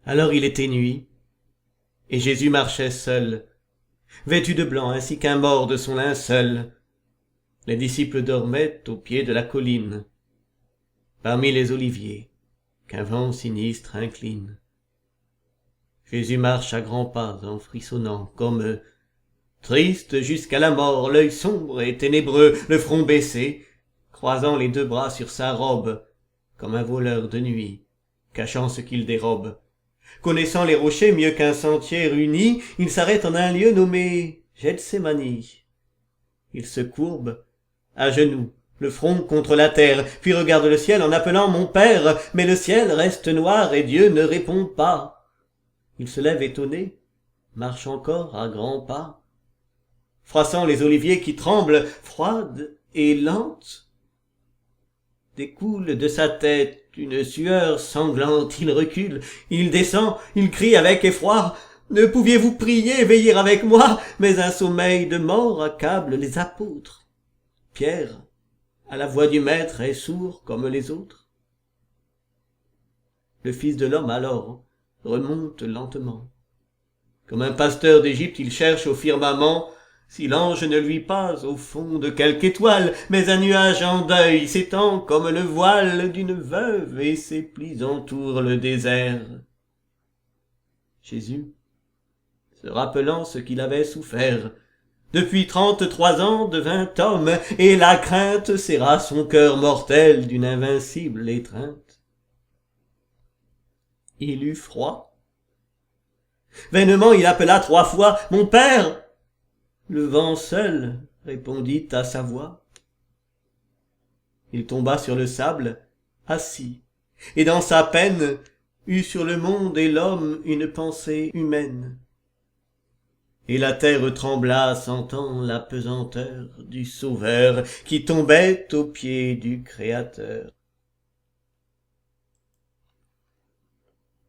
Alors il était nuit, et Jésus marchait seul, vêtu de blanc ainsi qu'un mort de son linceul. Les disciples dormaient au pied de la colline, parmi les oliviers qu'un vent sinistre incline. Jésus marche à grands pas en frissonnant, comme eux, triste jusqu'à la mort, l'œil sombre et ténébreux, le front baissé, croisant les deux bras sur sa robe, comme un voleur de nuit, cachant ce qu'il dérobe. Connaissant les rochers mieux qu'un sentier uni, il s'arrête en un lieu nommé Gethsémani. Il se courbe, à genoux, le front contre la terre, puis regarde le ciel en appelant mon Père, mais le ciel reste noir et Dieu ne répond pas. Il se lève étonné, marche encore à grands pas, froissant les oliviers qui tremblent, froides et lentes. Découle de sa tête une sueur sanglante, il recule, il descend, il crie avec effroi, « Ne pouviez-vous prier, veiller avec moi ?» Mais un sommeil de mort accable les apôtres. Pierre, à la voix du Maître, est sourd comme les autres. Le Fils de l'homme alors remonte lentement. Comme un pasteur d'Égypte, il cherche au firmament si l'ange ne lui passe au fond de quelque étoile, mais un nuage en deuil s'étend comme le voile d'une veuve et ses plis entourent le désert. Jésus, se rappelant ce qu'il avait souffert, depuis 33 ans devint homme, et la crainte serra son cœur mortel d'une invincible étreinte. Il eut froid. Vainement il appela 3 fois « Mon Père !» Le vent seul répondit à sa voix. Il tomba sur le sable, assis, et dans sa peine eut sur le monde et l'homme une pensée humaine. Et la terre trembla, sentant la pesanteur du Sauveur qui tombait aux pieds du Créateur.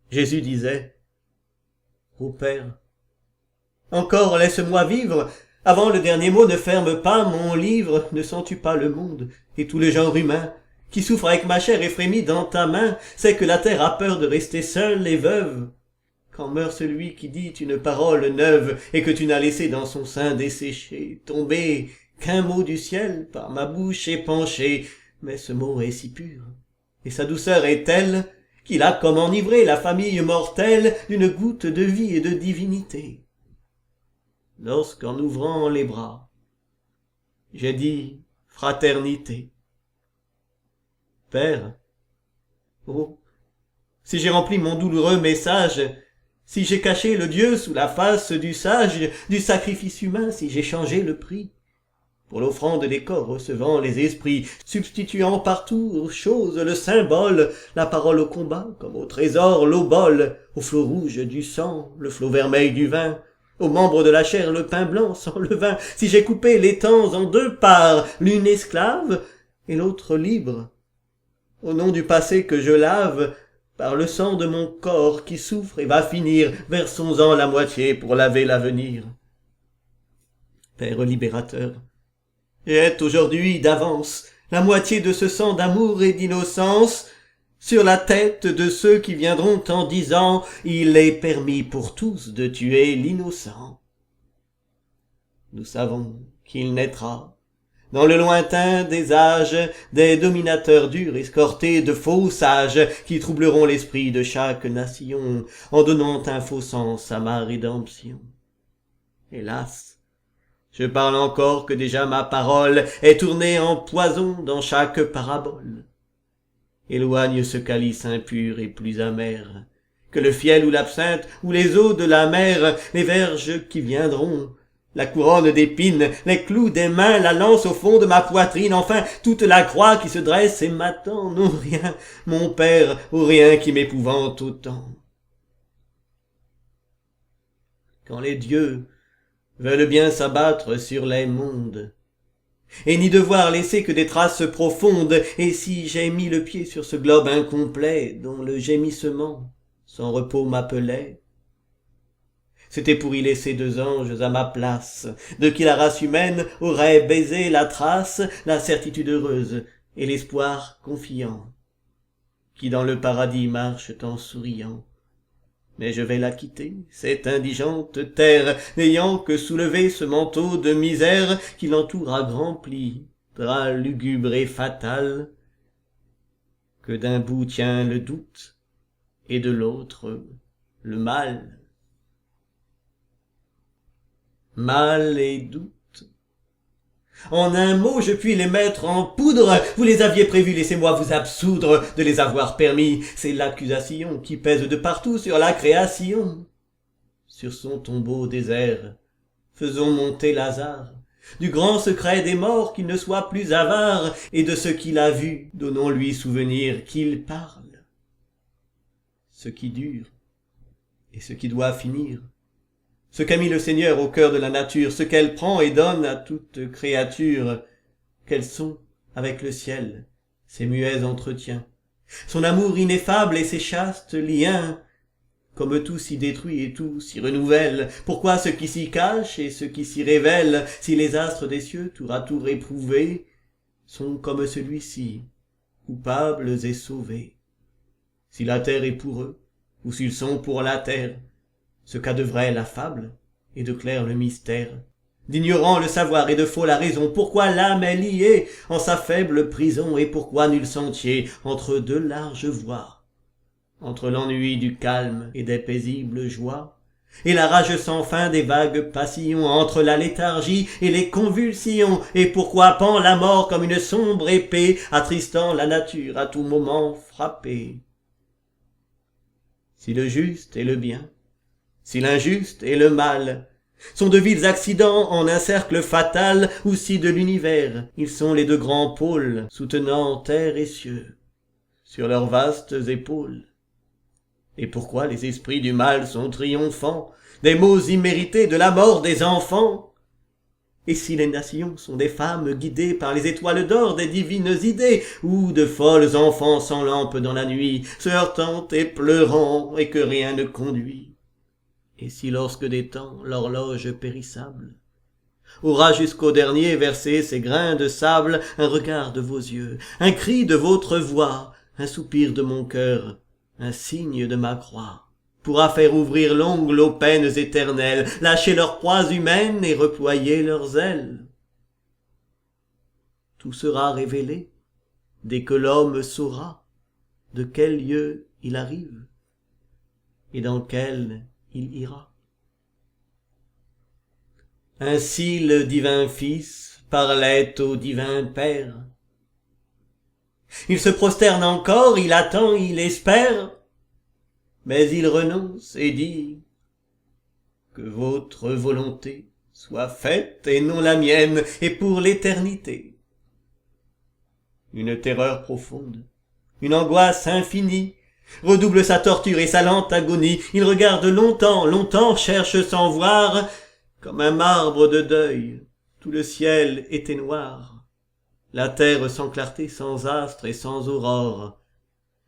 Jésus disait, « Ô Père, encore laisse-moi vivre, avant le dernier mot ne ferme pas mon livre, ne sens-tu pas le monde et tout le genre humain qui souffre avec ma chair et frémit dans ta main, c'est que la terre a peur de rester seule et veuve. Quand meurt celui qui dit une parole neuve et que tu n'as laissé dans son sein desséché, tomber qu'un mot du ciel par ma bouche épanché, mais ce mot est si pur, et sa douceur est telle qu'il a comme enivré la famille mortelle d'une goutte de vie et de divinité. Lorsqu'en ouvrant les bras, j'ai dit fraternité. Père, oh, si j'ai rempli mon douloureux message, si j'ai caché le Dieu sous la face du sage, du sacrifice humain, si j'ai changé le prix, pour l'offrande des corps recevant les esprits, substituant partout aux choses le symbole, la parole au combat, comme au trésor l'obole, au flot rouge du sang, le flot vermeil du vin, aux membres de la chair le pain blanc sans levain, si j'ai coupé les temps en 2 parts, l'une esclave et l'autre libre, au nom du passé que je lave, par le sang de mon corps qui souffre et va finir, versons-en la moitié pour laver l'avenir. Père libérateur, jette aujourd'hui d'avance la moitié de ce sang d'amour et d'innocence sur la tête de ceux qui viendront en disant « Il est permis pour tous de tuer l'innocent ». Nous savons qu'il naîtra dans le lointain des âges des dominateurs durs escortés de faux sages qui troubleront l'esprit de chaque nation en donnant un faux sens à ma rédemption. Hélas, je parle encore que déjà ma parole est tournée en poison dans chaque parabole. Éloigne ce calice impur et plus amer que le fiel ou l'absinthe ou les eaux de la mer, les verges qui viendront, la couronne d'épines, les clous des mains, la lance au fond de ma poitrine, enfin toute la croix qui se dresse et m'attend, non rien, mon Père, ou rien qui m'épouvante autant. Quand les dieux veulent bien s'abattre sur les mondes, et n'y devoir laisser que des traces profondes, et si j'ai mis le pied sur ce globe incomplet, dont le gémissement sans repos m'appelait, c'était pour y laisser 2 anges à ma place, de qui la race humaine aurait baisé la trace, la certitude heureuse et l'espoir confiant, qui dans le paradis marchent en souriant, Mais je vais la quitter, cette indigente terre, n'ayant que soulevé ce manteau de misère qui l'entoure à grands plis, drap lugubre et fatal, que d'un bout tient le doute, et de l'autre le mal. Mal et doute. En un mot, je puis les mettre en poudre. Vous les aviez prévus, laissez-moi vous absoudre de les avoir permis. C'est l'accusation qui pèse de partout sur la création. Sur son tombeau désert, faisons monter Lazare. Du grand secret des morts qu'il ne soit plus avare, et de ce qu'il a vu, donnons-lui souvenir qu'il parle. Ce qui dure, et ce qui doit finir. Ce qu'a mis le Seigneur au cœur de la nature, ce qu'elle prend et donne à toute créature, quels sont, avec le ciel, ses muets entretiens, son amour ineffable et ses chastes liens, comme tout s'y détruit et tout s'y renouvelle, pourquoi ce qui s'y cache et ce qui s'y révèle, si les astres des cieux, tour à tour éprouvés, sont comme celui-ci, coupables et sauvés, si la terre est pour eux, ou s'ils sont pour la terre, ce qu'a de vrai la fable, et de clair le mystère, d'ignorant le savoir et de faux la raison, pourquoi l'âme est liée en sa faible prison, et pourquoi nul sentier entre deux larges voies, entre l'ennui du calme et des paisibles joies, et la rage sans fin des vagues passions, entre la léthargie et les convulsions, et pourquoi pend la mort comme une sombre épée, attristant la nature à tout moment frappée. Si le juste et le bien, si l'injuste et le mal sont de vils accidents en un cercle fatal, ou si de l'univers ils sont les deux grands pôles soutenant terre et cieux sur leurs vastes épaules. Et pourquoi les esprits du mal sont triomphants des maux immérités de la mort des enfants? Et si les nations sont des femmes guidées par les étoiles d'or des divines idées, ou de folles enfants sans lampe dans la nuit, se heurtant et pleurant, et que rien ne conduit? Et si lorsque des temps l'horloge périssable aura jusqu'au dernier versé ses grains de sable, un regard de vos yeux, un cri de votre voix, un soupir de mon cœur, un signe de ma croix, pourra faire ouvrir l'ongle aux peines éternelles, lâcher leurs proies humaines et reployer leurs ailes. Tout sera révélé dès que l'homme saura de quel lieu il arrive et dans quel il ira. Ainsi le divin Fils parlait au divin Père. Il se prosterne encore, il attend, il espère, mais il renonce et dit que votre volonté soit faite et non la mienne, et pour l'éternité. Une terreur profonde, une angoisse infinie, redouble sa torture et sa lente agonie. Il regarde longtemps, longtemps, cherche sans voir, comme un marbre de deuil, tout le ciel était noir, la terre sans clarté, sans astre et sans aurore,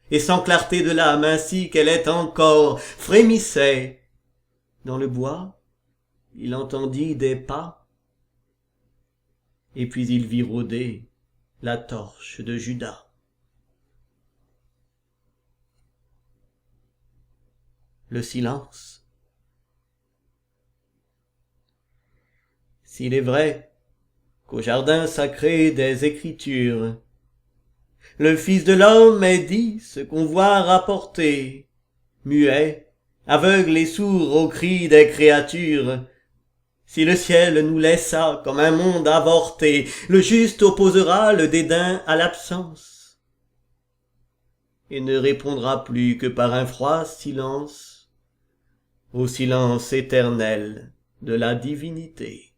et sans clarté de l'âme ainsi qu'elle est encore, frémissait. Dans le bois, il entendit des pas, et puis il vit rôder la torche de Judas. Le silence. S'il est vrai qu'au jardin sacré des Écritures, le Fils de l'homme est dit ce qu'on voit rapporter, muet, aveugle et sourd aux cris des créatures. Si le ciel nous laissa comme un monde avorté, le juste opposera le dédain à l'absence, et ne répondra plus que par un froid silence, au silence éternel de la divinité.